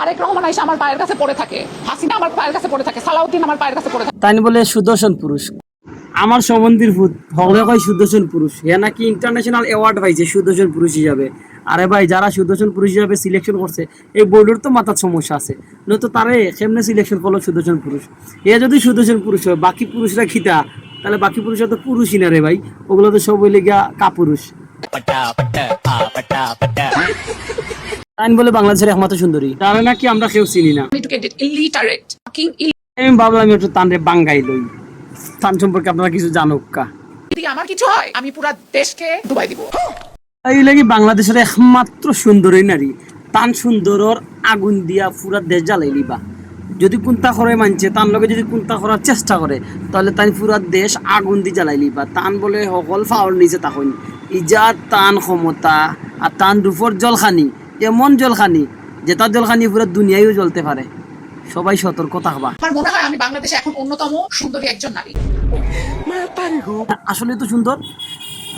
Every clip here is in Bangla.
তারেক রহমান আইসা আমার পায়ের কাছে পড়ে থাকে, হাসিনা আমার পায়ের কাছে পড়ে থাকে, সালাউদ্দিন আমার পায়ের কাছে পড়ে থাকে। তাই বলে সুদর্শন পুরুষ আমার সম্বন্ধীর ভূত হলে কয় সুদর্শন পুরুষ হে নাকি ইন্টারন্যাশনাল অ্যাওয়ার্ড পাইছে সুদর্শন পুরুষ হিসাবে। আরে ভাই যারা সুদর্শন পুরুষ হিসাবে সিলেকশন করছে এই বোর্ডের তো মাথার সমস্যা আছে, নয়তো তারে কেমনে সিলেকশন করলো সুদর্শন পুরুষ। এ যদি সুদর্শন পুরুষ হয় বাকি পুরুষরা খিতা, তাহলে বাকি পুরুষরা তো পুরুষই না রে ভাই, ওগুলো তো সব হইলে গিয়া কাপুরুষ। তাই বলে বাংলাদেশের একমাত্র সুন্দরী তারা নাকি আমরা কেউ চিনি না। Educated, illiterate, fucking আমি ভাবলাম একটু তানরে বাঙ্গাই লই, তান সম্পর্কে আপনারা কিছু জানুক কা। যদি আমার কিছু হয় আমি পুরা দেশকে ডুবাই দিব। এই লাগি বাংলাদেশের একমাত্র সুন্দরী নারী, তান সুন্দরর আগুন দিয়া পুরা দেশ জ্বালাই লিবা। যদি কুন্তা করে মানছে তার লগে যদি কুন্তা করার চেষ্টা করে তাহলে তাই পুরা দেশ আগুন দিয়ে জ্বালাই লিবা। তান বলে সকল ফাওয়ার নিচে তখন ইজাত তান ক্ষমতা আর তান রূপর জলখানি, এমন জলখানি যে তার জলখানি পুরা দুনিয়ায়ও জ্বলতে পারে। সবাই সতর্ক থাকবা। আমার মনে হয় আমি বাংলাদেশে এখন অন্যতম সুন্দরী একজন নারী। আসলে তো সুন্দর,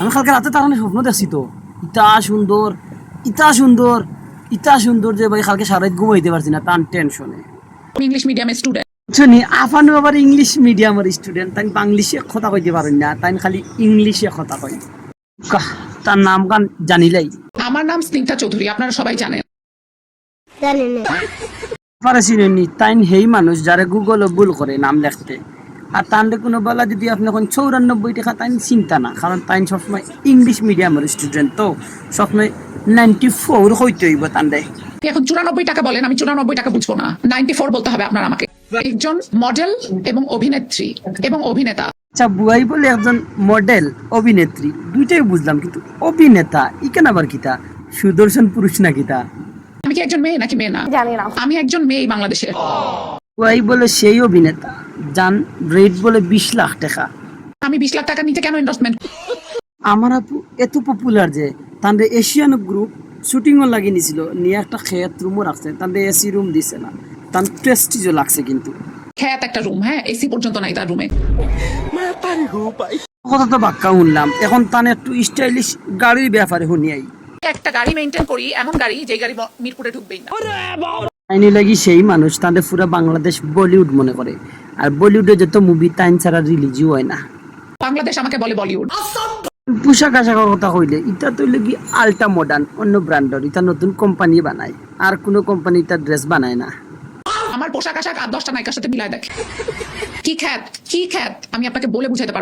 আমি কালকে রাতে তার স্বপ্ন দেখছি তো, ইটা সুন্দর ইটা সুন্দর ইটা সুন্দর যে ভাই কালকে সারা রাত ঘুমাইতে পারছি না তার টেনশনে। আমি ইংলিশ মিডিয়ামের স্টুডেন্ট। শুনি আফানু আবার ইংলিশ মিডিয়ামের স্টুডেন্ট, তাই বাংলিশে কথা কইতে পারেন না, তাই খালি ইংলিশে কথা কই। তার নাম গান জানিলাই। আমার নাম স্নিগ্ধা চৌধুরী, আপনারা সবাই জানেন। পারেছিলেন তাই সেই মানুষ যারা গুগল ভুল করে নাম লিখতে, আর তাহলে কোনো বেলা যদি আপনি এখন 94 টাকা তাই চিন্তা না, কারণ তাই সবসময় ইংলিশ মিডিয়ামের স্টুডেন্ট তো সবসময় 94 হইতে হইব তান্ডে। এখন 94 টাকা বলেন, আমি 94 টাকা বুঝবো না, 94 বলতে হবে আপনার আমাকে। একজন মডেল এবং অভিনেত্রী এবং অভিনেতা। আচ্ছা বুয়াই বলে একজন মডেল অভিনেত্রী দুইটাই বুঝলাম, কিন্তু অভিনেতা ইকেন আবার কিতা সুদর্শন পুরুষ না কিতা? আমি কি একজন মেয়ে নাকি মেয়ে না জানি না, আমি একজন মেয়ে বাংলাদেশের। বুয়াই বলে সেই অভিনেতা যান রেট বলে 20 লাখ টাকা। আমি 20 লাখ টাকা নিতে কেন এন্ডোর্সমেন্ট? আমার আপু এত পপুলার যে তাদের এশিয়ান গ্রুপ শুটিংও লাগিয়ে নিয়েছিল, নিয়ে একটা খেয়াত রুমও রাখছে, তাদের এসি রুম দিছে না, তার প্রেস্টিজও লাগছে। কিন্তু খেয়াত একটা রুম, হ্যাঁ এসি পর্যন্ত নাই তার রুমে। কথা তো বাক্কা শুনলাম, এখন তার একটু স্টাইলিশ গাড়ির ব্যাপারে শুনিয়াই। একটা গাড়ি মেইনটেইন করি, এমন গাড়ি যে গাড়ি মিরপুরে ঢুকবেই না। আইনি লাগি সেই মানুষ তাদের পুরো বাংলাদেশ বলিউড মনে করে, আর বলিউডে যত মুভি টাইম ছাড়া রিলিজও হয় না। বাংলাদেশ আমাকে বলে বলিউড। পোশাক আশাকের কথা কইলে এটা তো লাগি আলট্রা মডার্ন অন্য ব্র্যান্ডের, এটা নতুন কোম্পানি বানায়, আর কোনো কোম্পানি তার ড্রেস বানায় না। আমার পোশাক আশাক আর 10টা নায়িকার সাথে মিলায় দেখে। কি খ্যাত আমি আপনাকে বলে বুঝাতে পারবো।